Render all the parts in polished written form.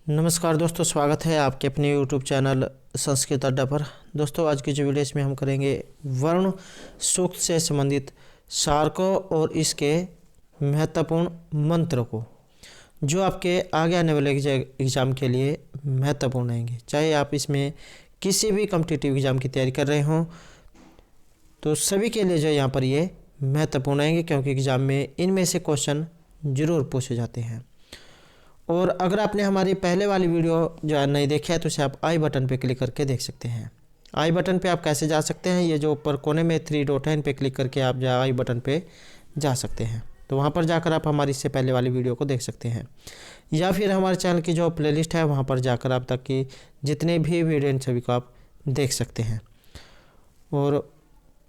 नमस्कार दोस्तों, स्वागत है आपके अपने YouTube चैनल संस्कृत अड्डा पर। दोस्तों, आज की जो वीडियो इसमें हम करेंगे वर्ण सूक्त से संबंधित सार को और इसके महत्वपूर्ण मंत्र को, जो आपके आगे आने वाले एग्ज़ाम के लिए महत्वपूर्ण रहेंगे। चाहे आप इसमें किसी भी कॉम्पिटिटिव एग्ज़ाम की तैयारी कर रहे हों, तो सभी के लिए जो यहाँ पर ये महत्वपूर्ण रहेंगे, क्योंकि एग्ज़ाम में इनमें से क्वेश्चन ज़रूर पूछे जाते हैं। और अगर आपने हमारी पहले वाली वीडियो जो है नहीं देखी है, तो इसे आप आई बटन पे क्लिक करके देख सकते हैं। आई बटन पे आप कैसे जा सकते हैं, ये जो ऊपर कोने में 3 डॉट है, इन पे क्लिक करके आप जो आई बटन पे जा सकते हैं। तो वहाँ पर जाकर आप हमारी इससे पहले वाली वीडियो को देख सकते हैं, या फिर हमारे चैनल की जो प्लेलिस्ट है वहाँ पर जाकर आप तक की जितने भी वीडियो इन सभी को आप देख सकते हैं। और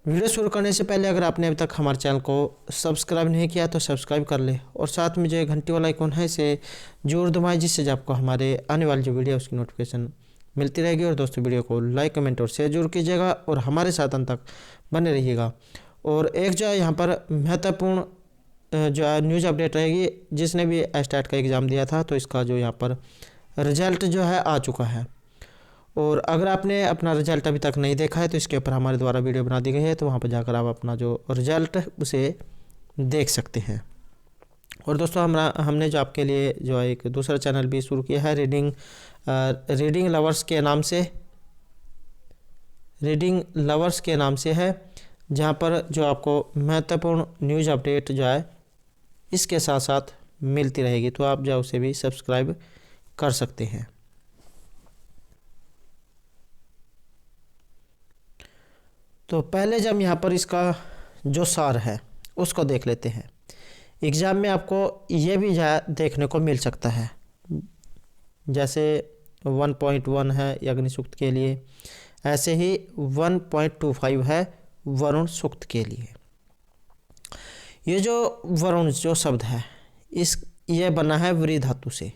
वीडियो शुरू करने से पहले अगर आपने अभी तक हमारे चैनल को सब्सक्राइब नहीं किया तो सब्सक्राइब कर ले, और साथ में जो घंटी वाला आइकॉन है इसे जरूर दबाएं, जिससे जब आपको हमारे आने वाली जो वीडियो है उसकी नोटिफिकेशन मिलती रहेगी। और दोस्तों, वीडियो को लाइक, कमेंट और शेयर जरूर कीजिएगा और हमारे साथ अंत तक बने रहिएगा। और एक जो है यहाँ पर महत्वपूर्ण जो है न्यूज़ अपडेट रहेगी, जिसने भी एस्टेट का एग्ज़ाम दिया था तो इसका जो यहाँ पर रिजल्ट जो है आ चुका है। और अगर आपने अपना रिजल्ट अभी तक नहीं देखा है तो इसके ऊपर हमारे द्वारा वीडियो बना दी गई है, तो वहाँ पर जाकर आप अपना जो रिजल्ट उसे देख सकते हैं। और दोस्तों, हमने जो आपके लिए जो है एक दूसरा चैनल भी शुरू किया है, रीडिंग लवर्स के नाम से है, जहाँ पर जो आपको महत्वपूर्ण न्यूज़ अपडेट जो है इसके साथ साथ मिलती रहेगी, तो आप जो उसे भी सब्सक्राइब कर सकते हैं। तो पहले जब यहाँ पर इसका जो सार है उसको देख लेते हैं। एग्ज़ाम में आपको ये भी देखने को मिल सकता है, जैसे 1.1 है अग्नि सूक्त के लिए, ऐसे ही 1.25 है वरुण सूक्त के लिए। ये जो वरुण जो शब्द है ये बना है व्री धातु से,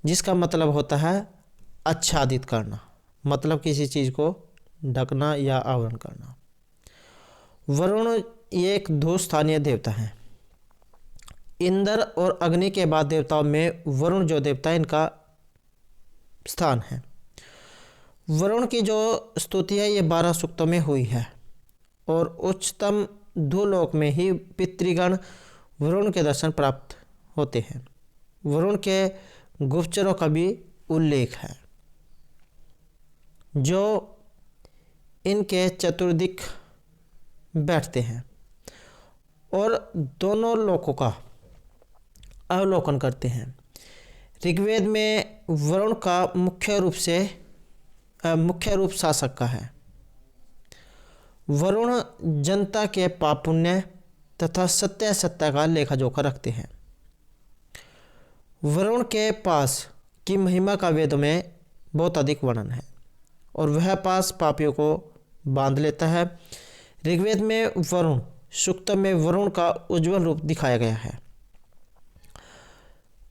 जिसका मतलब होता है आच्छादित करना, मतलब किसी चीज़ को ढकना या आवरण करना। वरुण ये एक दो स्थानीय देवता हैं। इंद्र और अग्नि के बाद देवताओं में वरुण जो देवता है इनका स्थान है। वरुण की जो स्तुति है ये 12 सूक्तों में हुई है, और उच्चतम भूलोक में ही पितृगण वरुण के दर्शन प्राप्त होते हैं। वरुण के गुप्तचरों का भी उल्लेख है, जो इनके चतुर्दिक बैठते हैं और दोनों लोकों का अवलोकन करते हैं। ऋग्वेद में वरुण का मुख्य रूप शासक का है। वरुण जनता के पाप पुण्य तथा सत्य का लेखा जोखा रखते हैं। वरुण के पास की महिमा का वेद में बहुत अधिक वर्णन है, और वह पास पापियों को बांध लेता है। ऋग्वेद में वरुण सूक्त में वरुण का उज्जवल रूप दिखाया गया है।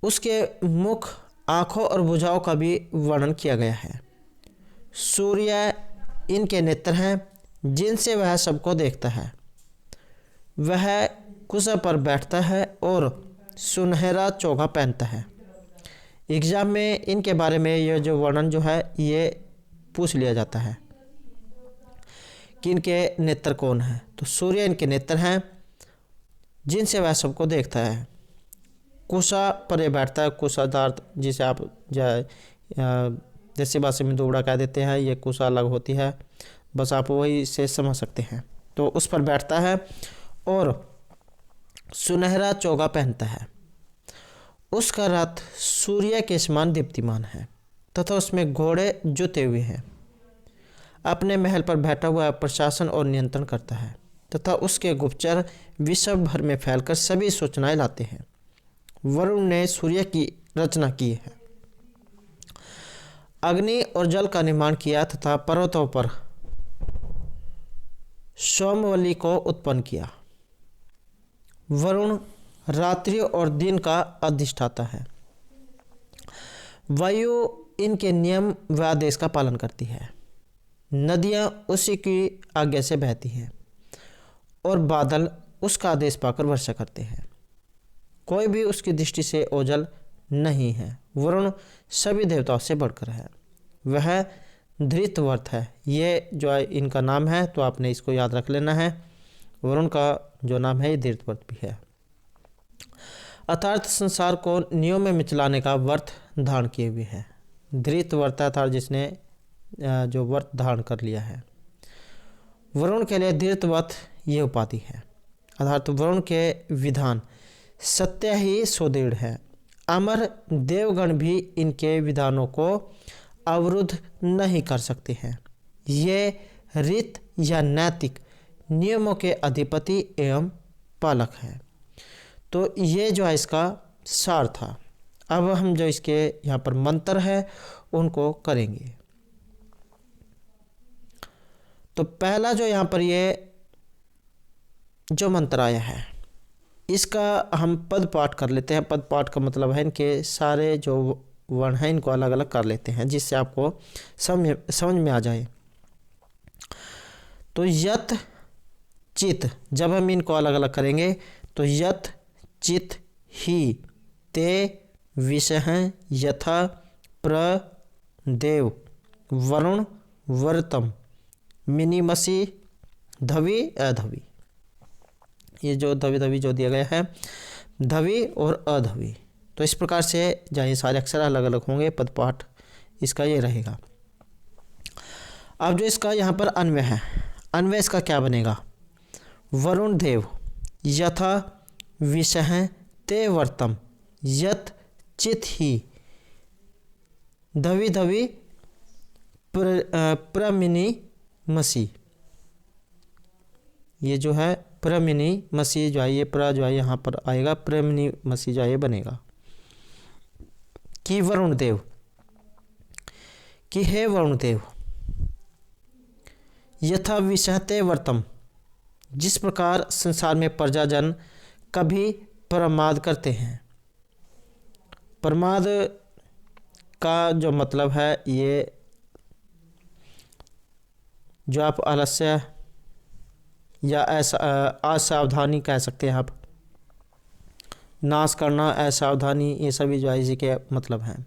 उसके मुख, आँखों और भुजाओं का भी वर्णन किया गया है। सूर्य इनके नेत्र हैं, जिनसे वह सबको देखता है। वह कुशा पर बैठता है और सुनहरा चोगा पहनता है। एग्जाम में इनके बारे में यह जो वर्णन जो है ये पूछ लिया जाता है कि इनके नेत्र कौन है, तो सूर्य इनके नेत्र हैं, जिनसे वह सबको देखता है। कुशा पर यह बैठता है। कुशादार्थ जिसे आप देसी भाषा में दोबड़ा कह देते हैं, ये कुशा अलग होती है, बस आप वही से समझ सकते हैं। तो उस पर बैठता है और सुनहरा चोगा पहनता है। उसका रथ सूर्य के समान दीप्तिमान है तथा उसमें घोड़े जुते हुए हैं। अपने महल पर बैठा हुआ प्रशासन और नियंत्रण करता है, तथा उसके गुप्तचर विश्व भर में फैलकर सभी सूचनाएं लाते हैं। वरुण ने सूर्य की रचना की है, अग्नि और जल का निर्माण किया तथा पर्वतों पर सोमवली को उत्पन्न किया। वरुण रात्रि और दिन का अधिष्ठाता है। वायु इनके नियम व आदेश का पालन करती है। नदियाँ उसी की आज्ञा से बहती हैं और बादल उसका आदेश पाकर वर्षा करते हैं। कोई भी उसकी दृष्टि से ओझल नहीं है। वरुण सभी देवताओं से बढ़कर है। वह धृतवर्त है। ये जो है इनका नाम है, तो आपने इसको याद रख लेना है। वरुण का जो नाम है ये धृतवर्त भी है। अर्थात संसार को नियम में चलाने का व्रत धारण किए हुए है। धृतवर्त अर्थात जिसने जो व्रत धारण कर लिया है। वरुण के लिए धृतवर्त ये उपाधि है। अर्थात वरुण के विधान सत्य ही सुदृढ़ है। अमर देवगण भी इनके विधानों को अवरुद्ध नहीं कर सकते हैं। ये रीत या नैतिक नियमों के अधिपति एवं पालक है। तो ये जो है इसका सार था। अब हम जो इसके यहाँ पर मंत्र है उनको करेंगे। तो पहला जो यहाँ पर ये जो मंत्र आया है इसका हम पद पाठ कर लेते हैं। पद पाठ का मतलब है इनके सारे जो वर्ण हैं इनको अलग अलग कर लेते हैं, जिससे आपको समझ में आ जाए। तो यत चित, जब हम इनको अलग अलग करेंगे तो यत चित ही ते विषय यथा प्र देव वरुण वर्तम मिनिमसी धवी अधवी। ये जो धवी धवी जो दिया गया है, धवी और अधवी, तो इस प्रकार से जाए सारे अक्षर अलग अलग होंगे। पद पाठ इसका ये रहेगा। अब जो इसका यहाँ पर अन्वय है, अन्वय इसका क्या बनेगा? वरुण देव यथा विषय ते वर्तम यत चित ही धवी धवी प्रमिनी मसी। ये जो है प्रमिनी मसी जो है ये प्र जो है यहाँ पर आएगा, प्रमिनी मसी जो है ये बनेगा। कि वरुण देव, कि हे वरुण देव, यथा विषहते वर्तम, जिस प्रकार संसार में प्रजाजन कभी प्रमाद करते हैं। प्रमाद का जो मतलब है ये जो आप आलस्य या ऐसा असावधानी कह सकते हैं, आप नाश करना, असावधानी, ये सभी जो है इसी के मतलब हैं।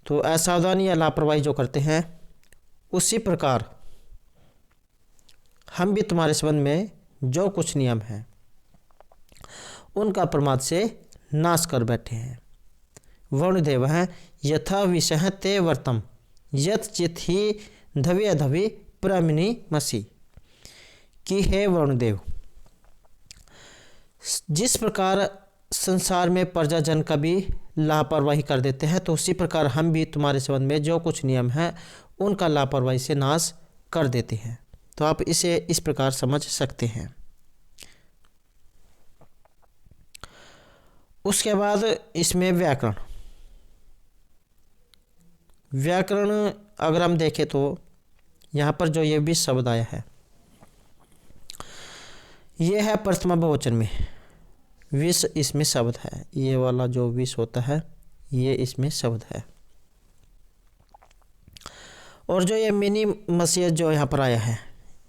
तो असावधानी या लापरवाही जो करते हैं, उसी प्रकार हम भी तुम्हारे संबंध में जो कुछ नियम हैं उनका प्रमाद से नाश कर बैठे हैं। वरुण देव हैं यथा विषय ते वर्तम यत चित ही धवी अधवी प्रमिनी मसी। कि हे वरुण देव, जिस प्रकार संसार में प्रजाजन कभी लापरवाही कर देते हैं, तो उसी प्रकार हम भी तुम्हारे संबंध में जो कुछ नियम हैं उनका लापरवाही से नाश कर देते हैं। तो आप इसे इस प्रकार समझ सकते हैं। उसके बाद इसमें व्याकरण, व्याकरण अगर हम देखें तो यहाँ पर जो ये विष शब्द आया है ये है प्रथमा बहुवचन में। विष इसमें शब्द है, ये वाला जो विष होता है ये इसमें शब्द है। और जो ये मिनी मसीह जो यहाँ पर आया है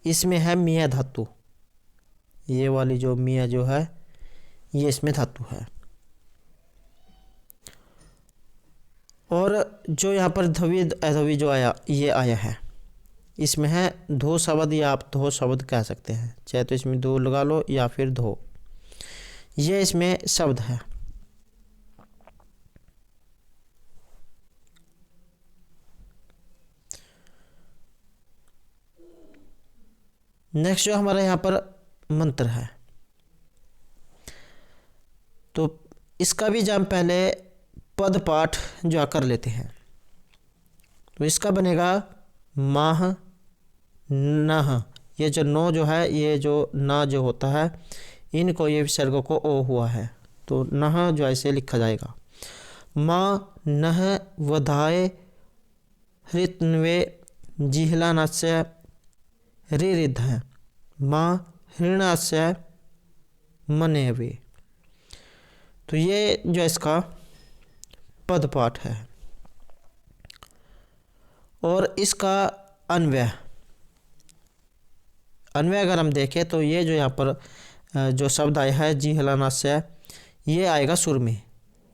इसमें है मिया धातु। ये वाली जो मिया जो है ये इसमें धातु है। और जो यहाँ पर धवी अधवी जो आया ये आया है इसमें है धो शब्द, या आप धो शब्द कह सकते हैं, चाहे तो इसमें दो लगा लो या फिर धो, ये इसमें शब्द है। नेक्स्ट जो हमारा यहाँ पर मंत्र है, तो इसका भी हम पहले पद पाठ जो कर लेते हैं। तो इसका बनेगा माह नह। ये जो नो जो है, ये जो ना जो होता है इनको ये विसर्ग को ओ हुआ है, तो नह जो ऐसे लिखा जाएगा। माँ नह वधाए हृतन्वे जिहलानस्य रिरिध है माँ हृणास्य मनेवे। तो ये जो इसका पद पाठ है। और इसका अन्वय, अन्वय अगर हम देखें तो ये जो यहाँ पर जो शब्द आया है जिहलानस्य, ये आएगा सुर में।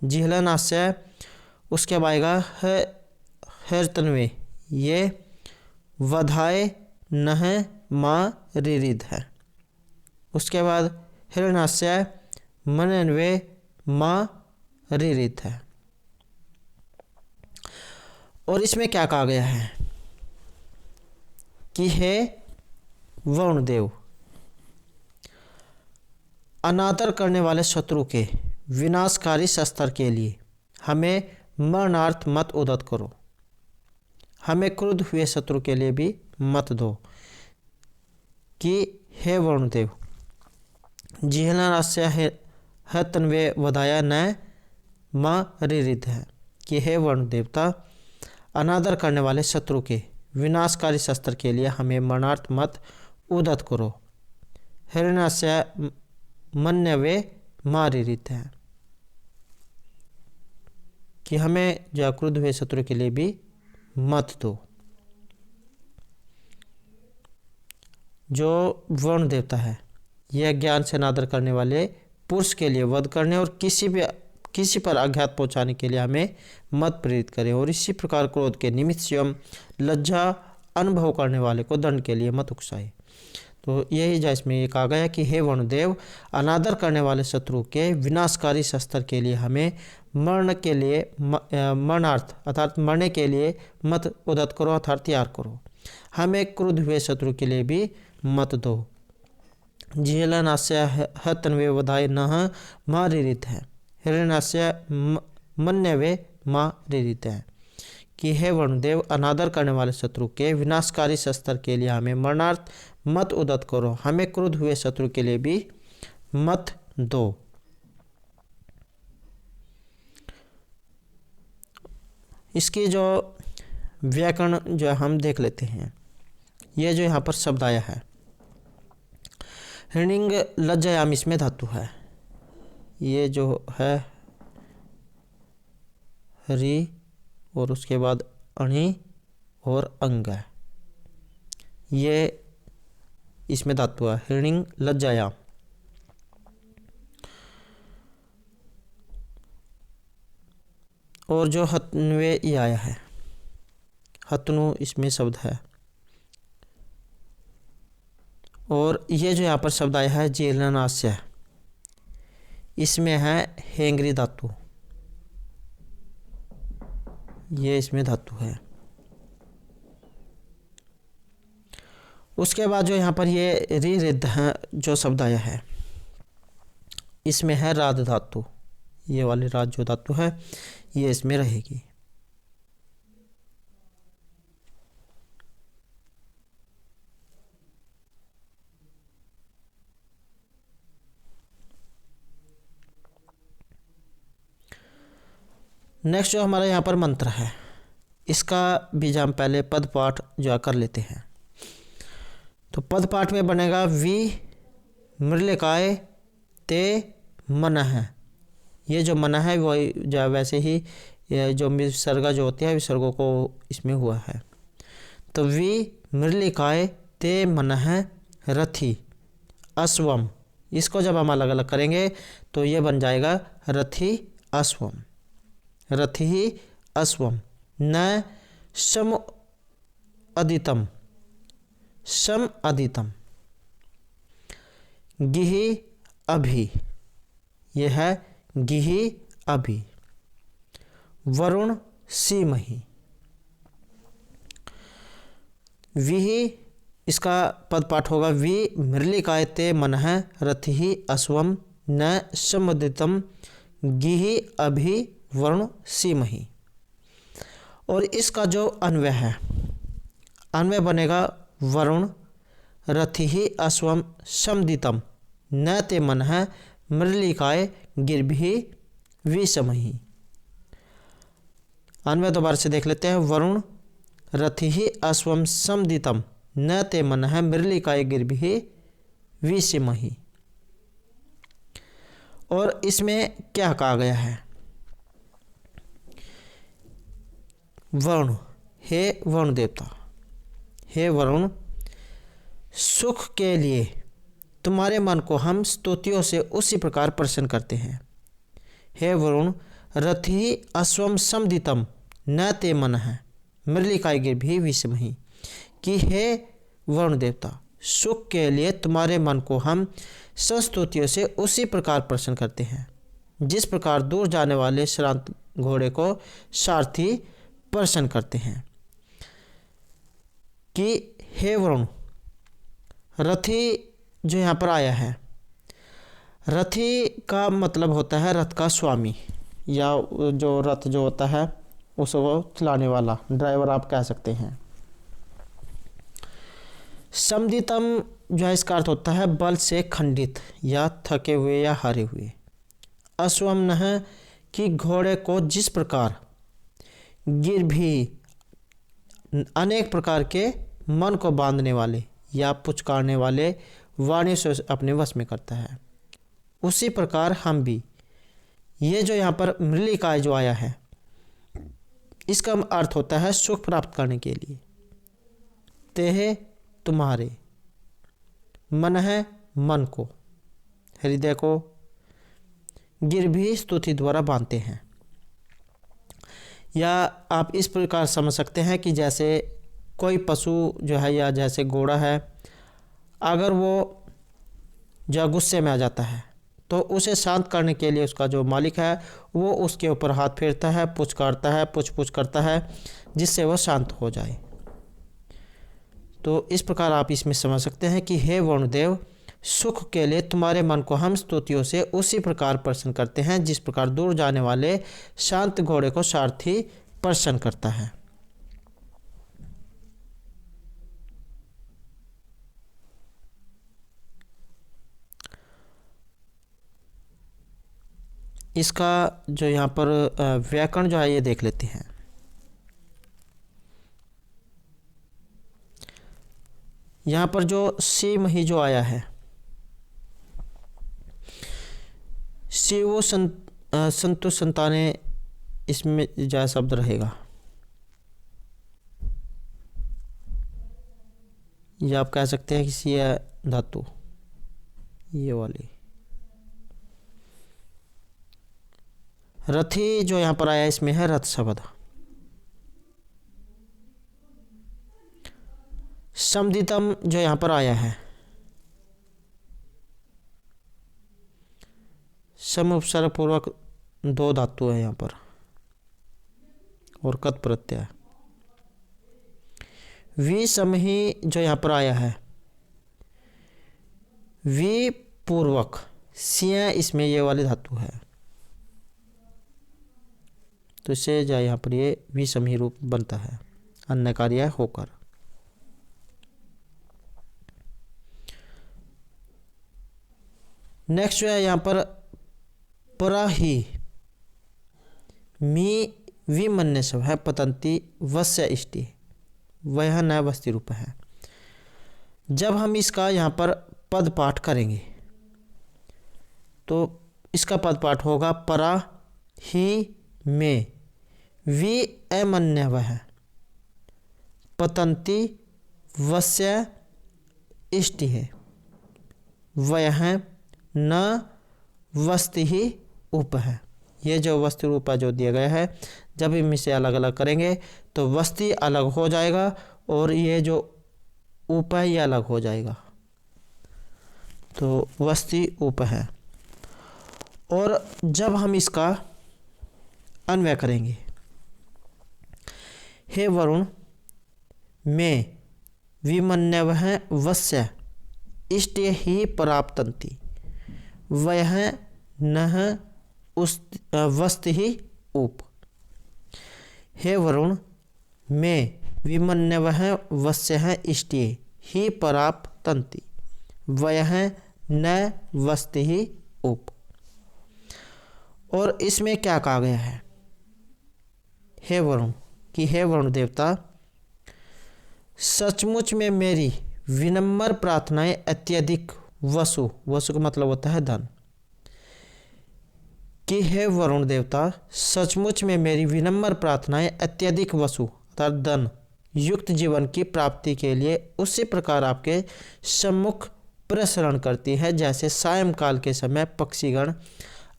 जिहलनास्य, उसके बाद आएगा हैरतनवे, ये वधाए नह मा रिरिध है। उसके बाद हिरणास्य मननवे मा रिरिध है। और इसमें क्या कहा गया है कि हे वरुणदेव, अनादर करने वाले शत्रु के विनाशकारी शस्त्र के लिए हमें मरणार्थ मत उदत करो, हमें क्रुद्ध हुए शत्रु के लिए भी मत दो। कि हे वरुणदेव, जिहलनास्य है तन्वे वधाया न माँ रिरिध है। कि हे वरुण देवता, अनादर करने वाले शत्रु के विनाशकारी शस्त्र के लिए हमें मरणार्थ मत उदत करो। हिरण्यस्य मन्यवे मारिरित है कि हमें जो क्रुद्ध हुए शत्रु के लिए भी मत दो। जो वरुण देवता है यह ज्ञान से अनादर करने वाले पुरुष के लिए वध करने और किसी पर आघात पहुंचाने के लिए हमें मत प्रेरित करें, और इसी प्रकार क्रोध के निमित्त स्वयं लज्जा अनुभव करने वाले को दंड के लिए मत उकसाए। तो यही जो इसमें ये कहा गया कि हे वरुणदेव, अनादर करने वाले शत्रु के विनाशकारी शस्त्र के लिए हमें मरणार्थ अर्थात मरने के लिए मत उदत करो, अर्थात तैयार करो। हमें क्रुद्ध हुए शत्रु के लिए भी मत दो। जिहलनास्य तन्वे वधाय नह मा रिरित है, हिरण्यास्य मन्यवे माँ रिरित है। कि हे वरुणदेव, अनादर करने वाले शत्रु के विनाशकारी शस्त्र के लिए हमें मरणार्थ मत उदत करो, हमें क्रुद्ध हुए शत्रु के लिए भी मत दो। इसकी जो व्याकरण जो हम देख लेते हैं, ये जो यहाँ पर शब्द आया है हृणिंग लज्जायाम, इसमें धातु है। ये जो है हरि और उसके बाद अणि और अंग है, ये इसमें धातु है हृणिंग लज्जायाम। और जो हतन्वे ये आया है, हतनु इसमें शब्द है। और ये जो यहाँ पर शब्द आया है जिहलनास्य, इसमें है हेंगरी धातु, ये इसमें धातु है। उसके बाद जो यहाँ पर ये रिरिध जो शब्द आया है, इसमें है राध धातु, ये वाली राध जो धातु है ये इसमें रहेगी। नेक्स्ट जो हमारा यहाँ पर मंत्र है, इसका भी हम पहले पद पाठ जो कर लेते हैं। तो पद पाठ में बनेगा वी मृलिकाय ते मन है। ये जो मन है वो जो वैसे ही जो विसर्ग जो होती है विसर्गों को इसमें हुआ है। तो वी मृलिकाय ते मन है रथी अश्वम, इसको जब हम अलग अलग करेंगे तो ये बन जाएगा रथी अश्वम, रथि अश्वम न सम अदितम, सम अदितम गिहि अभि, यह है गिहि अभि वरुण सीमहि। विहि इसका पद पाठ होगा वि मृलिकायते मनः रथि अश्वम न समुदितम गिहि अभि वरुण सीमहि। और इसका जो अन्वय है, अन्वय बनेगा वरुण रथि अश्वम समदितम न ते मनः मृलिकाय गिरभि विषमहि। अन्वय दोबारा से देख लेते हैं। वरुण रथि अश्वम समदितम न ते मनः मृलिकाय गिरभि विषमहि। और इसमें क्या कहा गया है, वरुण, हे वरुण देवता, हे वरुण, सुख के लिए तुम्हारे मन को हम स्तुतियों से उसी प्रकार प्रसन्न करते हैं। हे वरुण, रथि अश्वम समदितम न ते मन है मृलिकाय गिरभी विषमहि। कि हे वरुण देवता, सुख के लिए तुम्हारे मन को हम संस्तुतियों से उसी प्रकार प्रसन्न करते हैं जिस प्रकार दूर जाने वाले श्रांत घोड़े को सारथी प्रसन्न करते हैं। कि हे वरुण, रथी जो यहाँ पर आया है, रथी का मतलब होता है रथ का स्वामी, या जो रथ जो होता है उसको चलाने वाला, ड्राइवर आप कह सकते हैं। समदितम जो है इसका अर्थ होता है बल से खंडित या थके हुए या हारे हुए। अश्वम है कि घोड़े को जिस प्रकार गिर भी अनेक प्रकार के मन को बांधने वाले या पुचकारने वाले वाणी से अपने वश में करता है, उसी प्रकार हम भी, ये जो यहाँ पर मृलिकाय जो आया है इसका अर्थ होता है सुख प्राप्त करने के लिए। तेहे तुम्हारे, मन है मन को, हृदय को गिरभी स्तुति द्वारा बांधते हैं। या आप इस प्रकार समझ सकते हैं कि जैसे कोई पशु जो है या जैसे घोड़ा है, अगर वो जो गुस्से में आ जाता है तो उसे शांत करने के लिए उसका जो मालिक है वो उसके ऊपर हाथ फेरता है, पुचकारता है, पुछ करता है, जिससे वह शांत हो जाए। तो इस प्रकार आप इसमें समझ सकते हैं कि हे वरुणदेव, सुख के लिए तुम्हारे मन को हम स्तुतियों से उसी प्रकार प्रसन्न करते हैं जिस प्रकार दूर जाने वाले शांत घोड़े को सारथी प्रसन्न करता है। इसका जो यहाँ पर व्याकरण जो है ये देख लेते हैं। यहाँ पर जो सीमहि जो आया है, शिवो संतु संताने, इसमें जो शब्द रहेगा, या आप कह सकते हैं कि सी धातु ये वाली। रथी जो यहाँ पर आया इसमें है रथ शब्द। समदितम जो यहाँ पर आया है, सम उपसर्ग पूर्वक दो धातु है यहाँ पर और कत प्रत्यय। विषमहि जो यहाँ पर आया है, वि पूर्वक सिया, इसमें ये वाली धातु है, तो इससे जो यहाँ पर ये विषमहि रूप बनता है अन्य कार्य होकर। नेक्स्ट जो है यहाँ पर पराही मी विमन्य सब है पतंती वस्य इष्टि, वह न वस्ति रूप है। जब हम इसका यहाँ पर पद पाठ करेंगे तो इसका पद पाठ होगा परा ही में वि अमन्य वह पतंती वस्य इष्टि है, वह न वस्ति ही उप है। ये जो वस्तु रूप जो दिया गया है, जब हम इसे अलग अलग करेंगे तो वस्ति अलग हो जाएगा और ये जो उप है ये अलग हो जाएगा, तो वस्ति उप है। और जब हम इसका अन्वय करेंगे, हे वरुण में विमन्यवह वस्य इष्टे ही प्राप्तंति, वह न वस्ति ही उप। हे वरुण में विमन्यवह वस्य इष्टे ही प्राप्तंति, वह न वस्ति ही उप। और इसमें क्या कहा गया है, हे वरुण, कि हे वरुण देवता, सचमुच में मेरी विनम्र प्रार्थनाएं अत्यधिक वसु, वसु का मतलब होता है धन, कि हे वरुण देवता, सचमुच में मेरी विनम्र प्रार्थनाएं अत्यधिक वसु अर्थात धन युक्त जीवन की प्राप्ति के लिए उसी प्रकार आपके सम्मुख प्रसरण करती है जैसे सायंकाल के समय पक्षीगण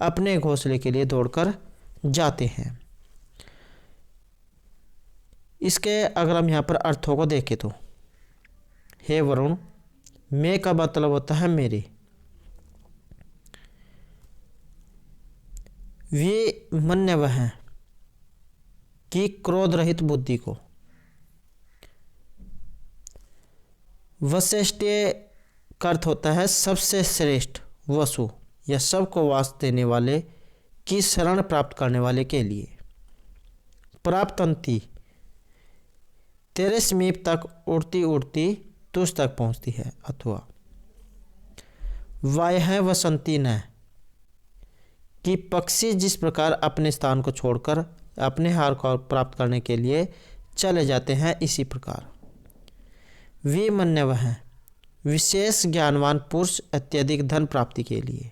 अपने घोंसले के लिए दौड़कर जाते हैं। इसके अगर हम यहाँ पर अर्थों को देखें तो हे वरुण, मैं का मतलब होता है मेरे। वे मन्य वह हैं कि क्रोध रहित बुद्धि को। वशिष्ठ का अर्थ होता है सबसे श्रेष्ठ वसु या सबको वास देने वाले की शरण प्राप्त करने वाले के लिए। प्राप्तंती तेरे समीप तक उड़ती उड़ती तुझ तक पहुंचती है। अथवा वायः वसंती न कि पक्षी जिस प्रकार अपने स्थान को छोड़कर अपने हार को प्राप्त करने के लिए चले जाते हैं, इसी प्रकार विमन्य वह हैं विशेष ज्ञानवान पुरुष अत्यधिक धन प्राप्ति के लिए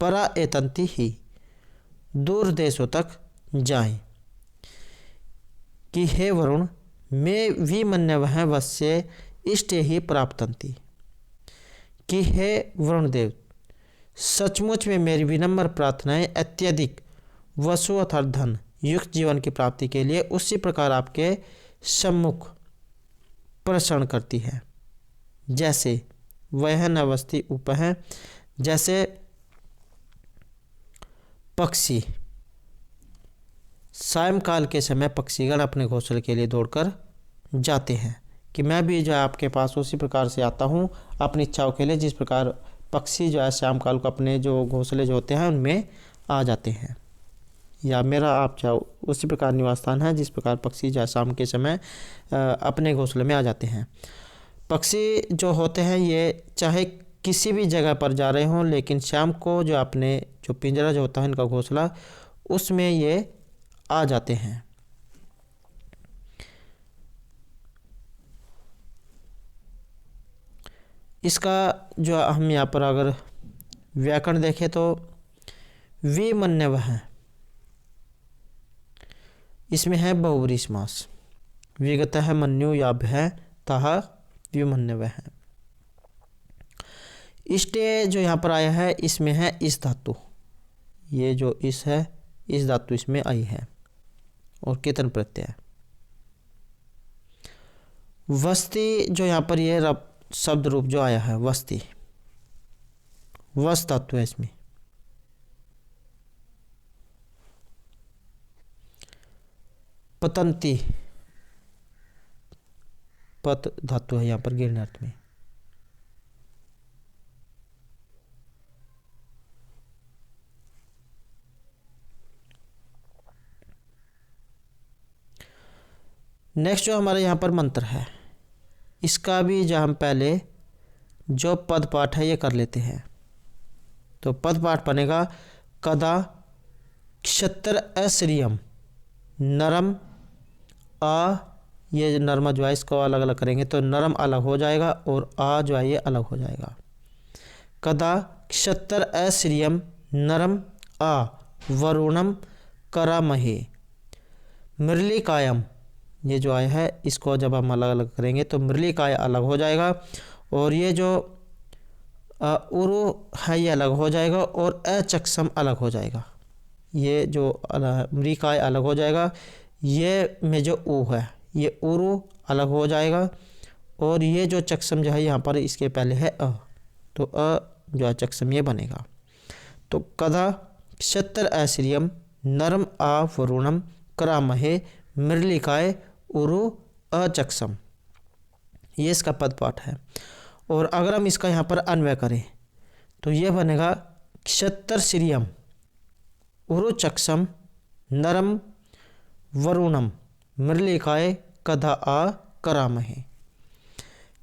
परा एतंती ही दूर देशों तक जाएं। कि हे वरुण, मैं विमन्य वह वश्य इष्ट ही प्राप्तंती। कि हे वरुण देव, सचमुच में मेरी विनम्र प्रार्थनाएं अत्यधिक वसु अर्थात धन युक्त जीवन की प्राप्ति के लिए उसी प्रकार आपके सम्मुख प्रसन्न करती है, जैसे वह नवस्थी उप है। जैसे पक्षी सायंकाल के समय पक्षीगण अपने घोंसले के लिए दौड़कर जाते हैं, कि मैं भी जो है आपके पास उसी प्रकार से आता हूँ अपनी इच्छाओं के लिए, जिस प्रकार पक्षी जो है शाम काल को अपने जो घोंसले जो होते हैं उनमें आ जाते हैं, या मेरा आप चाहो उसी प्रकार निवास स्थान है जिस प्रकार पक्षी जो है शाम के समय अपने घोंसले में आ जाते हैं। पक्षी जो होते हैं ये चाहे किसी भी जगह पर जा रहे हों, लेकिन शाम को जो अपने जो पिंजरा जो होता है इनका घोंसला उसमें ये आ जाते हैं। इसका जो हम यहाँ पर अगर व्याकरण देखें तो विमन्य वह है, इसमें है बहुब्रीहि समास। विगत है मन्यु याभ्य है तहा विमन्य वह है। इष्टे जो यहाँ पर आया है इसमें है इस धातु, ये जो इस है इस धातु इसमें आई है और केतन प्रत्यय। वस्ती जो यहाँ पर ये शब्द रूप जो आया है वस्ती, वस धातु है इसमें। पतंती पत धातु है यहाँ पर गिरने अर्थ में। नेक्स्ट जो हमारे यहाँ पर मंत्र है, इसका भी जो हम पहले जो पद पाठ है ये कर लेते हैं। तो पद पाठ बनेगा कदा क्षत्र अश्रियम नरम आ, ये नरमा जो है इसको अलग अलग करेंगे तो नरम अलग हो जाएगा और आ जो है ये अलग हो जाएगा। कदा क्षत्र अश्रियम नरम आ वरुणम करामहे मृलिकायम, ये जो आया है इसको जब हम अलग अलग करेंगे तो मृलिकाय अलग हो जाएगा और ये जो उरु है ये अलग हो जाएगा और अचक्षम अलग हो जाएगा। ये जो मृलिकाय अलग हो जाएगा, ये में जो ऊ है ये उरु अलग हो जाएगा और ये जो चक्षम जो है यहाँ पर इसके पहले है अ, तो अ जो है चक्षम ये बनेगा। तो कदा क्षत्र अश्रियम नरम आ वरुणम करामहे मृलिकाय उरु अचक्षम, ये इसका पद पाठ है। और अगर हम इसका यहाँ पर अन्वय करें तो ये बनेगा क्षत्र श्रियम उरुचक्षम नरम वरुणम मृलिकाय कदा आ करामहे।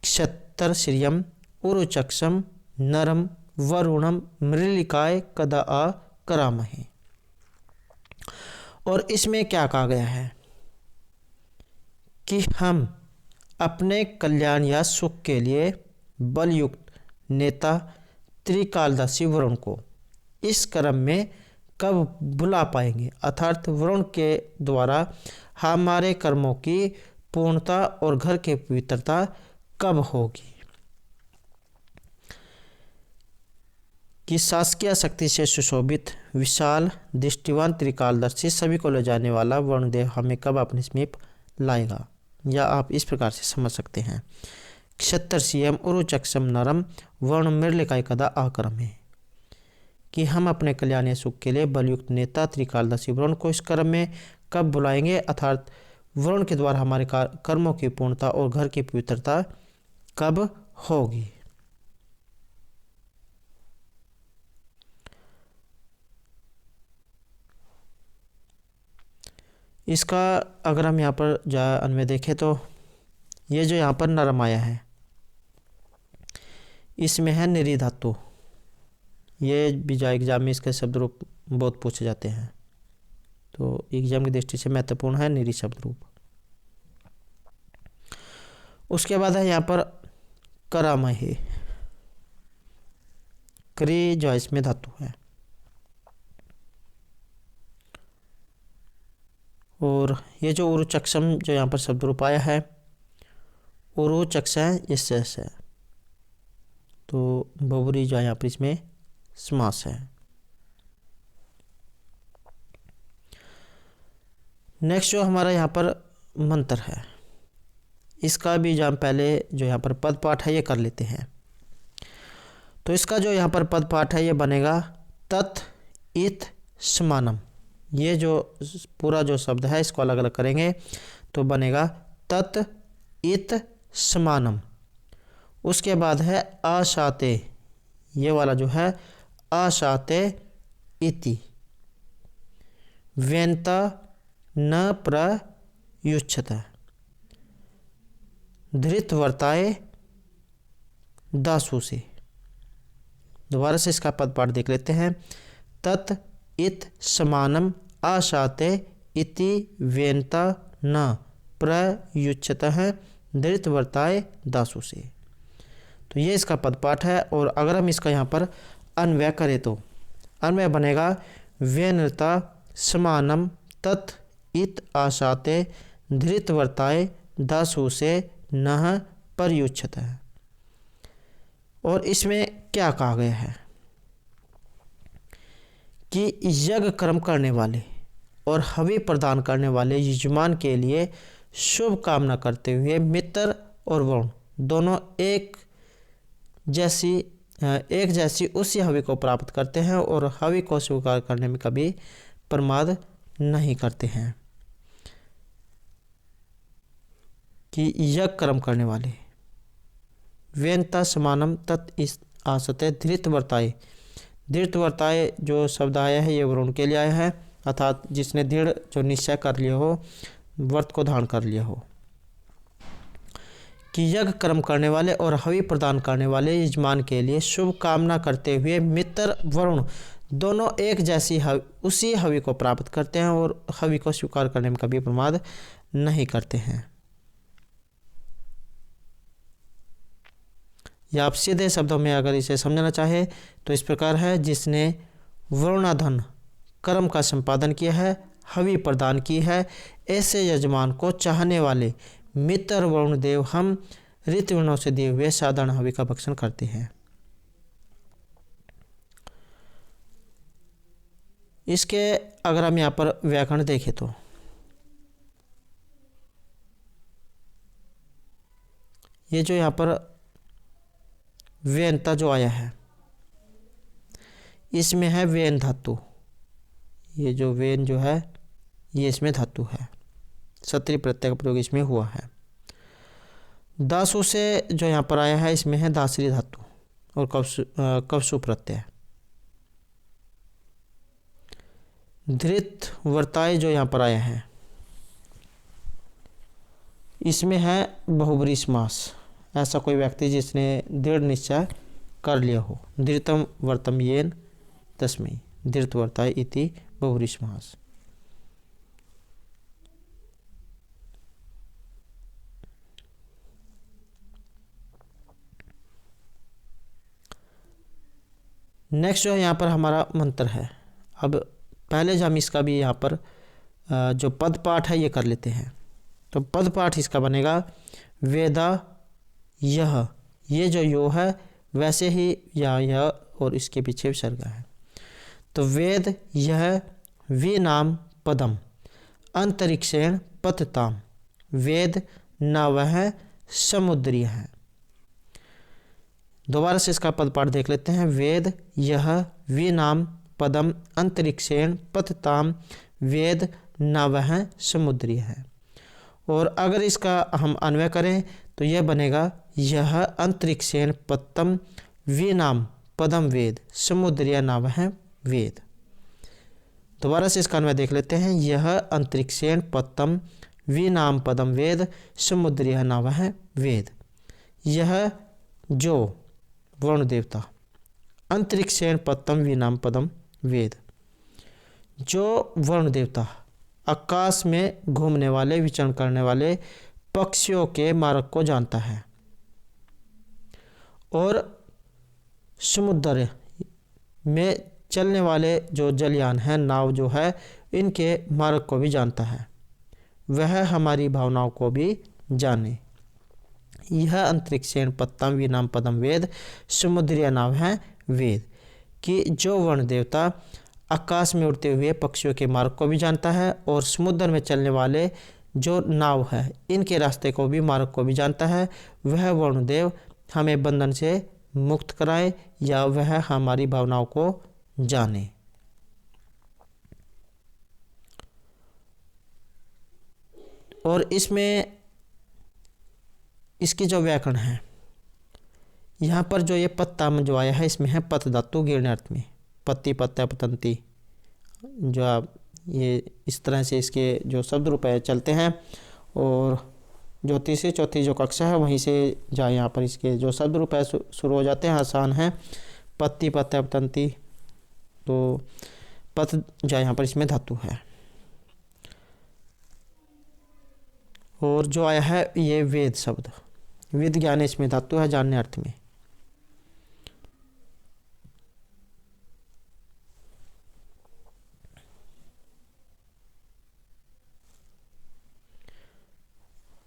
क्षत्र श्रियम उरुचक्षम नरम वरुणम मृलिकाय कदा आ करामहे। और इसमें क्या कहा गया है कि हम अपने कल्याण या सुख के लिए बलयुक्त नेता त्रिकालदर्शी वरुण को इस क्रम में कब बुला पाएंगे, अर्थात वरुण के द्वारा हमारे कर्मों की पूर्णता और घर की पवित्रता कब होगी। कि शासकीय शक्ति से सुशोभित विशाल दृष्टिवान त्रिकालदर्शी सभी को ले जाने वाला वरुणदेव हमें कब अपने समीप लाएगा। या आप इस प्रकार से समझ सकते हैं, क्षत्रसीयम उरुचक्षम नरम वर्ण मृलिकाय कदा आक्रम है, कि हम अपने कल्याण सुख के लिए बलयुक्त नेता त्रिकालदर्शी वरुण को इस कर्म में कब बुलाएंगे, अर्थात वरुण के द्वारा हमारे कर्मों की पूर्णता और घर की पवित्रता कब होगी। इसका अगर हम यहाँ पर अन्वय देखें तो ये जो यहाँ पर नरम आया है इसमें है निरी धातु। ये भी जो एग्जाम में इसके शब्द रूप बहुत पूछे जाते हैं, तो एग्जाम की दृष्टि से महत्वपूर्ण है निरी शब्द रूप। उसके बाद है यहाँ पर करामहे, क्री जो है इसमें धातु है, और ये जो उरुचक्षम जो यहाँ पर शब्द रूप आया है उरुचक्ष है इससे है, तो बहुब्री जो है यहाँ पर इसमें समास है। नेक्स्ट जो हमारा यहाँ पर मंत्र है, इसका भी जो हम पहले जो यहाँ पर पद पाठ है ये कर लेते हैं। तो इसका जो यहाँ पर पद पाठ है ये बनेगा तत् इत समानम। ये जो पूरा जो शब्द है इसको अलग अलग करेंगे तो बनेगा तत् इत समानम। उसके बाद है आशाते, ये वाला जो है आशाते इति व्यंता न प्रयुच्छत धृतवर्ताए दासु से। दोबारा से इसका पद पाठ देख लेते हैं। तत् इत समानम आशाते इति व्यंता न प्रयुच्छत धृतवर्ताए दासु से। तो ये इसका पद पाठ है, और अगर हम इसका यहाँ पर अन्वय करें तो अन्वय बनेगा व्यनता समानम तत् इत आशाते धृतवर्ताए दासु से न प्रयुच्छत है। और इसमें क्या कहा गया है कि यज्ञ कर्म करने वाले और हवि प्रदान करने वाले यजमान के लिए शुभ कामना करते हुए मित्र और वरुण दोनों एक जैसी उसी हवि को प्राप्त करते हैं और हवि को स्वीकार करने में कभी प्रमाद नहीं करते हैं। कि यज्ञ कर्म करने वाले व्यंता समानम तत् आसते धृतवर्ताए। धृतवर्ताए जो शब्द आया है ये वरुण के लिए आया है, अर्थात जिसने दृढ़ जो निश्चय कर लिया हो, व्रत को धारण कर लिया हो। कि यज्ञ कर्म करने वाले और हवि प्रदान करने वाले यजमान के लिए शुभ कामना करते हुए मित्र वरुण दोनों एक जैसी उसी हवि को प्राप्त करते हैं और हवि को स्वीकार करने में कभी प्रमाद नहीं करते हैं। या आप सीधे शब्दों में अगर इसे समझना चाहे तो इस प्रकार है, जिसने वरुणाधन कर्म का संपादन किया है, हवि प्रदान की है, ऐसे यजमान को चाहने वाले मित्र वरुण देव हम ऋतुवर्णों से दिए हुए साधारण हवि का भक्षण करते हैं। इसके अगर हम यहाँ पर व्याकरण देखें तो ये जो यहाँ पर व्यंता जो आया है इसमें है वेन धातु। ये जो वेन जो है ये इसमें धातु है, सत्री प्रत्यय का प्रयोग इसमें हुआ है। दासु से जो यहाँ पर आया है इसमें है दासरी धातु और कवसु प्रत्यय। धृत वर्ताय जो यहाँ पर आया है इसमें है बहुब्री समास। ऐसा कोई व्यक्ति जिसने दृढ़ निश्चय कर लिया हो। धृतम वर्तम येन तस्मै धृत वर्ताय इति बहुब्री समास। नेक्स्ट जो यहाँ पर हमारा मंत्र है। अब पहले जो हम इसका भी यहाँ पर जो पद पाठ है ये कर लेते हैं। तो पद पाठ इसका बनेगा वेदा यह, ये जो यो है वैसे ही यह और इसके पीछे विसर्ग है। तो वेद यह वी नाम पदम अंतरिक्षेण पतताम, वेद न वह समुद्री है। दोबारा से इसका पदपाठ देख लेते हैं। वेद यह वी नाम पदम अंतरिक्षेण पतताम, वेद न वह समुद्री है। और अगर इसका हम अन्वय करें तो यह बनेगा यह अंतरिक्षेण पत्तम वी नाम पदम वेद, समुद्रिय न वह वेद। दोबारा से इसका अन्वय देख लेते हैं। यह अंतरिक्षेण पत्तम वी नाम पदम वेद, समुद्रिय न वह वेद। यह जो वरुण देवता अंतरिक्षेण पत्तम वी नाम पदम वेद, जो वरुण देवता आकाश में घूमने वाले विचरण करने वाले पक्षियों के मार्ग को जानता है और समुद्र में चलने वाले जो जलयान है, नाव जो है, इनके मार्ग को भी जानता है, वह हमारी भावनाओं को भी जाने। यह अंतरिक्षेण पत्तम वी नाम पदम वेद, समुद्रीय नाव है वेद। कि जो वरुण देवता आकाश में उड़ते हुए पक्षियों के मार्ग को भी जानता है और समुद्र में चलने वाले जो नाव है, इनके रास्ते को भी, मार्ग को भी जानता है, वह वरुण देव हमें बंधन से मुक्त कराए या वह हमारी भावनाओं को जाने। और इसमें इसकी जो व्याकरण है, यहाँ पर जो ये पत्ता में जो आया है, इसमें है पत धातु गिरने अर्थ में, पत्ती पत्ता पतंती, जो आप ये इस तरह से इसके जो शब्द रूप चलते हैं। और जो तीसरी चौथी जो कक्षा है वहीं से जहाँ यहाँ पर इसके जो शब्द रूप शुरू हो जाते हैं, आसान है। पत्ती पत्ता पतंती, तो पत जो यहाँ पर इसमें धातु है। और जो आया है ये वेद शब्द, विद ज्ञान इसमें धातु है, जानने अर्थ में।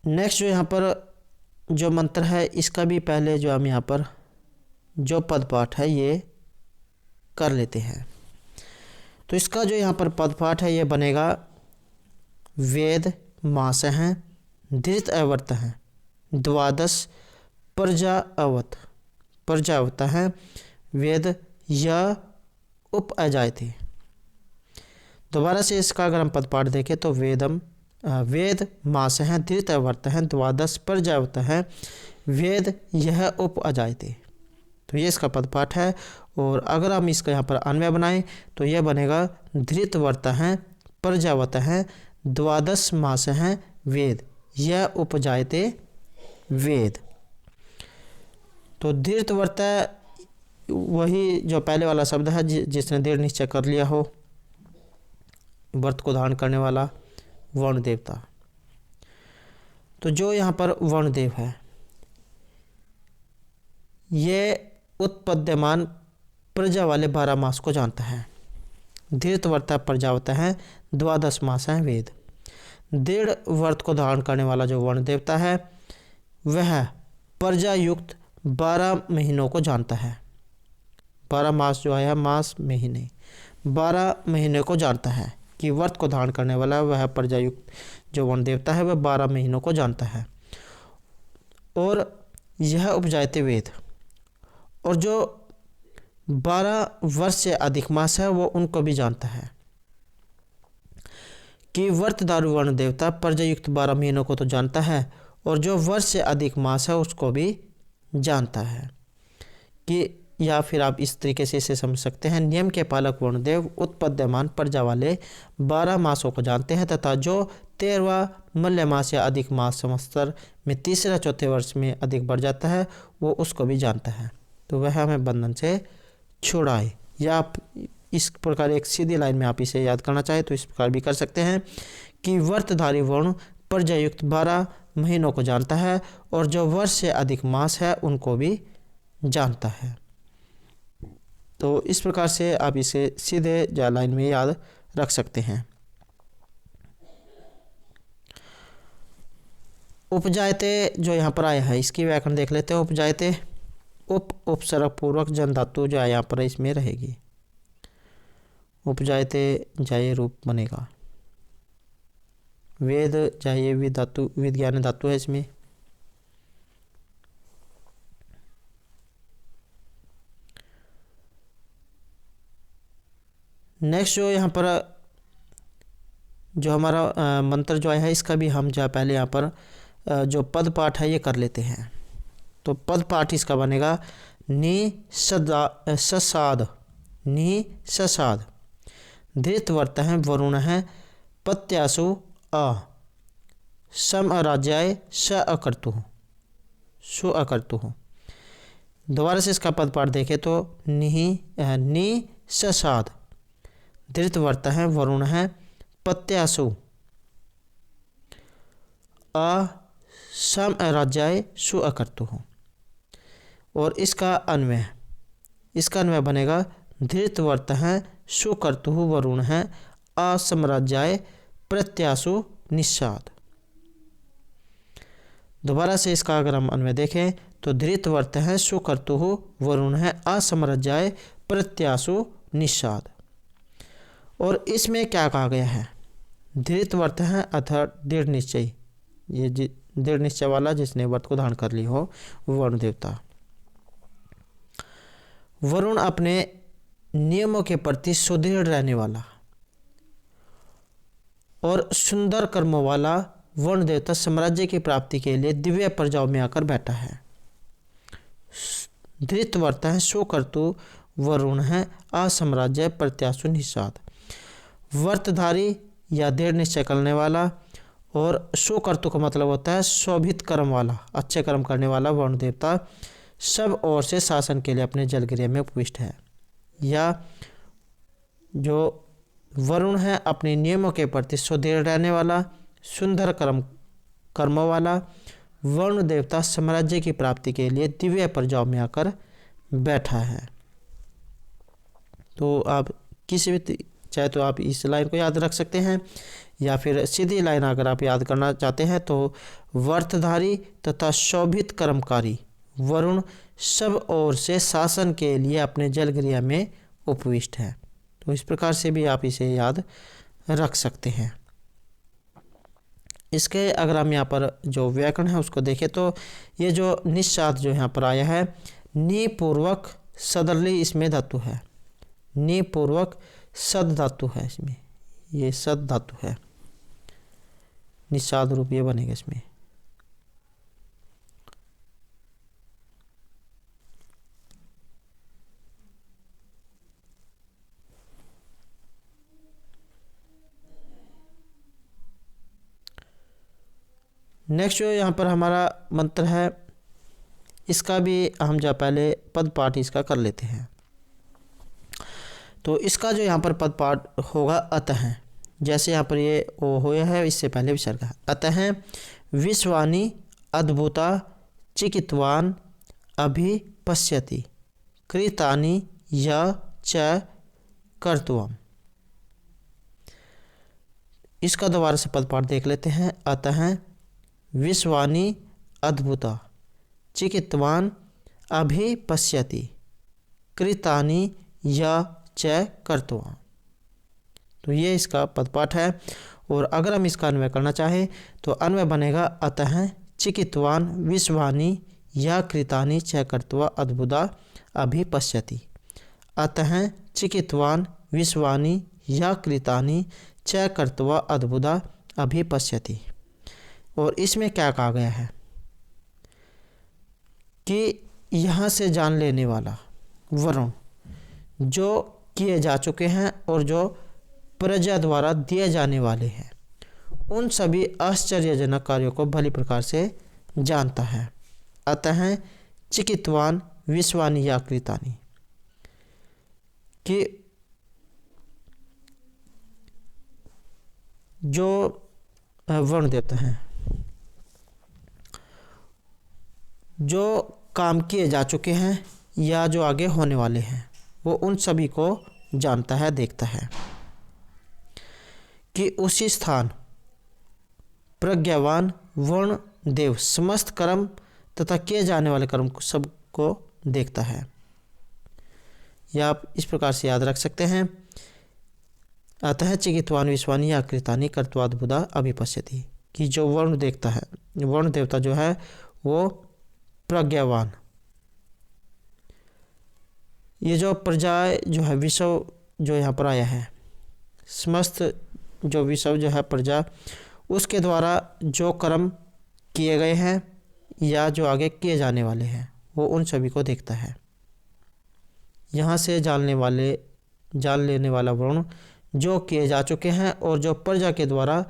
नेक्स्ट जो यहाँ पर जो मंत्र है, इसका भी पहले जो हम यहाँ पर जो पद पाठ है ये कर लेते हैं। तो इसका जो यहाँ पर पद पाठ है ये बनेगा वेद मास हैं, धृत अवर्त हैं, द्वादश प्रजा अवत, प्रजावत हैं, वेद या उप अजाय थे। दोबारा से इसका अगर हम पद पाठ देखें तो वेद मास हैं, धृत अवर्त हैं, द्वादश प्रजावत हैं, वेद यह उप अजाय थे। तो ये इसका पद पाठ है। और अगर हम इसका यहाँ पर अन्वय बनाएं तो यह बनेगा धृत वर्त हैं, प्रजावत हैं, द्वादश मास हैं, वेद यह उपजायते वेद। तो धृत वर्त वही जो पहले वाला शब्द है जिसने दृढ़ निश्चय कर लिया हो, व्रत को धारण करने वाला वरुण देवता। तो जो यहाँ पर वरुण देव है ये उत्पद्यमान प्रजा वाले 12 मास को जानता है। धृत वर्ता प्रजावत है, द्वादश मास हैं वेद। दृढ़ व्रत को धारण करने वाला जो वरुण देवता है वह प्रजा युक्त 12 महीनों को जानता है। 12 मास जो आया, मास महीने, 12 महीने को जानता है कि व्रत को धारण करने वाला वह प्रजा युक्त जो वरुण देवता है वह 12 महीनों को जानता है। और यह उपजायते वेद, और जो 12 वर्ष से अधिक मास है वो उनको भी जानता है। कि व्रतधारू वरुण देवता प्रजायुक्त 12 महीनों को तो जानता है और जो वर्ष से अधिक मास है उसको भी जानता है। कि या फिर आप इस तरीके से इसे समझ सकते हैं, नियम के पालक वरुण देव उत्पद्यमान प्रजा वाले 12 मासों को जानते हैं तथा जो 13वां मल्य मास या अधिक मास संवत्सर में तीसरा चौथे वर्ष में अधिक बढ़ जाता है वो उसको भी जानता है। तो वह हमें बंधन से छुड़ाए। या आप इस प्रकार एक सीधी लाइन में आप इसे याद करना चाहे तो इस प्रकार भी कर सकते हैं कि व्रतधारी वरुण प्रजायुक्त 12 महीनों को जानता है और जो वर्ष से अधिक मास है उनको भी जानता है। तो इस प्रकार से आप इसे सीधे या लाइन में याद रख सकते हैं। उपजायते जो यहाँ पर आया है इसकी व्याकरण देख लेते हैं। उपजायते उपसर्ग पूर्वक जन धातु जो है यहाँ पर इसमें रहेगी। उपजायते जाये रूप बनेगा। वेद जाये विद धातु, विज्ञान धातु है इसमें। नेक्स्ट जो यहाँ पर जो हमारा मंत्र जो आया है इसका भी हम जो पहले यहाँ पर जो पद पाठ है ये कर लेते हैं। तो पद पाठ इसका बनेगा नि ससाद, नि ससाद। धृत वर्त है वरुण है पत्यासु अ सम अराज्याय स अकर्तु सु अकर्तु। दोबारा से इसका पद पाठ देखें तो नि ससाद। धृत वर्त है वरुण है पत्यासु अ सम अराज्याय सु अकर्तु। और इसका अन्वय बनेगा धृत वर्त है सुकर्तु वरुण है असमराज्याय प्रत्यासु निषाद। दोबारा से इसका अगर हम अन्वय देखें तो धृत वर्त है सुकर्तु वरुण है असमराज्याय प्रत्यासु निषाद। और इसमें क्या कहा गया है, धृत वर्त है अर्थात दृढ़ निश्चय, ये दृढ़ निश्चय वाला जिसने व्रत को धारण कर ली हो वरुण देवता। वरुण अपने नियमों के प्रति सुदृढ़ रहने वाला और सुंदर कर्मों वाला वरुण देवता साम्राज्य की प्राप्ति के लिए दिव्य प्रजाओं में आकर बैठा है। धृत वर्त है सुकर्तु वरुण है असाम्राज्य प्रत्यासु निषाद। व्रतधारी या दृढ़ निश्चय करने वाला और सुकर्तु का मतलब होता है शोभित कर्म वाला, अच्छे कर्म करने वाला वरुण देवता सब ओर से शासन के लिए अपने जलगृह में उपविष्ट है। या जो वरुण है अपने नियमों के प्रति सुदृढ़ रहने वाला, सुंदर कर्मों वाला वरुण देवता साम्राज्य की प्राप्ति के लिए दिव्य प्रजाओं में आकर बैठा है। तो आप किसी भी चाहे तो आप इस लाइन को याद रख सकते हैं या फिर सीधी लाइन अगर आप याद करना चाहते हैं तो व्रतधारी तथा शोभित कर्मकारी वरुण सब ओर से शासन के लिए अपने जलगृह में उपविष्ट है। तो इस प्रकार से भी आप इसे याद रख सकते हैं। इसके अगर हम यहाँ पर जो व्याकरण है उसको देखें तो ये जो निषाद जो यहाँ पर आया है नि पूर्वक सदर्ली इसमें धातु है, नि पूर्वक सद धातु है इसमें, ये सद धातु है, निषाद रूप ये बनेगा इसमें। नेक्स्ट जो यहाँ पर हमारा मंत्र है इसका भी हम जो पहले पद पाठ इसका कर लेते हैं। तो इसका जो यहाँ पर पद पाठ होगा अतः, जैसे यहाँ पर ये ओ होया है इससे पहले विसर्ग है। अतः विश्वानि अद्भुता चिकित्वान अभिपश्यति कृतानि य च कर्तुम्। इसका दोबारा से पद पाठ देख लेते हैं। अतः विश्वानि अद्भुता चिकित्वान अभिपश्यति कृतानि य च कर्तुम्। तो ये इसका पद पाठ है। और अगर हम इसका अन्वय करना चाहें तो अन्वय बनेगा अतः चिकित्वान विश्वानि या कृतानि च कर्त्वा अद्भुता अभिपश्यति। अतः चिकित्वान विश्वानि या कृतानि च कर्त्वा अद्भुता अभिपश्यति। और इसमें क्या कहा गया है कि यहाँ से जान लेने वाला वरुण जो किए जा चुके हैं और जो प्रजा द्वारा दिए जाने वाले हैं उन सभी आश्चर्यजनक कार्यों को भली प्रकार से जानता है। अतः चिकित्वान विश्वानि या कृतानि कि जो वरुण देवता हैं जो काम किए जा चुके हैं या जो आगे होने वाले हैं वो उन सभी को जानता है, देखता है कि उसी स्थान प्रज्ञावान वरुण देव समस्त कर्म तथा किए जाने वाले कर्म को सबको देखता है। या आप इस प्रकार से याद रख सकते हैं, अतः चिकित्वान विश्वानी या कृतानी कर्तवाद बुधा अभिपश्यति, कि जो वरुण देखता है, वरुण देवता जो है वो प्रज्ञावान, ये जो प्रजा जो है विश्व जो यहाँ पर आया है, समस्त जो विश्व जो है प्रजा, उसके द्वारा जो कर्म किए गए हैं या जो आगे किए जाने वाले हैं वो उन सभी को देखता है। यहाँ से जान लेने वाला वरुण जो किए जा चुके हैं और जो प्रजा के द्वारा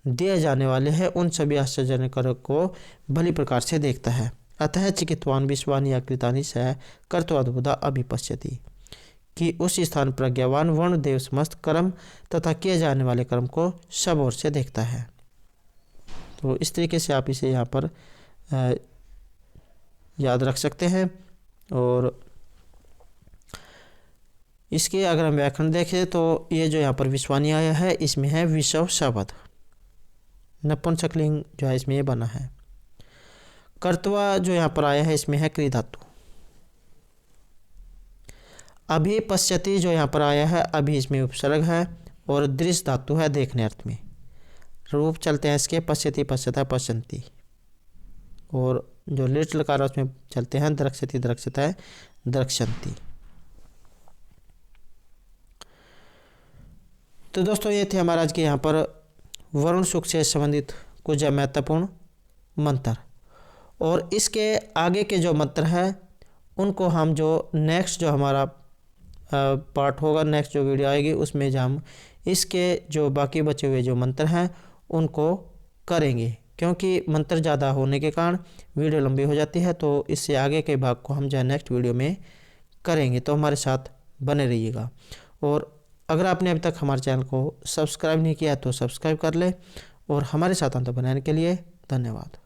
दिए जाने वाले हैं उन सभी आश्चर्यजनक कार्यों को भली प्रकार से देखता है। अतः चिकित्वान विश्वानी या कृतानि स कर्तवाद्भुता अभिपश्यति, कि उस स्थान प्रज्ञावान वर्ण देव समस्त कर्म तथा किए जाने वाले कर्म को सब ओर से देखता है। तो इस तरीके से आप इसे यहाँ पर याद रख सकते हैं। और इसके अगर हम व्याकरण देखें तो ये जो यहाँ पर विश्वानी आया है इसमें है विश्व शब्द, नपुंसकलिंग जो है इसमें ये बना है। कर्तवा जो यहाँ पर आया है इसमें है क्री धातु। अभी पश्यति जो यहाँ पर आया है, अभी इसमें उपसर्ग है और दृश्य धातु है देखने अर्थ में। रूप चलते हैं इसके पश्यति पश्यता पश्यन्ति, और जो लिट लकार उसमें चलते हैं द्रक्ष्यति द्रक्ष्यता द्रक्ष्यन्ति। तो दोस्तों ये थे हमारा आज के यहाँ पर वरुण सूक्त से संबंधित कुछ महत्वपूर्ण मंत्र, और इसके आगे के जो मंत्र हैं उनको हम जो नेक्स्ट जो हमारा पार्ट होगा, नेक्स्ट जो वीडियो आएगी उसमें जो हम इसके जो बाकी बचे हुए जो मंत्र हैं उनको करेंगे, क्योंकि मंत्र ज़्यादा होने के कारण वीडियो लंबी हो जाती है। तो इससे आगे के भाग को हम जो नेक्स्ट वीडियो में करेंगे, तो हमारे साथ बने रहिएगा। और अगर आपने अभी तक हमारे चैनल को सब्सक्राइब नहीं किया तो सब्सक्राइब कर ले, और हमारे साथ अंत बनाने के लिए धन्यवाद।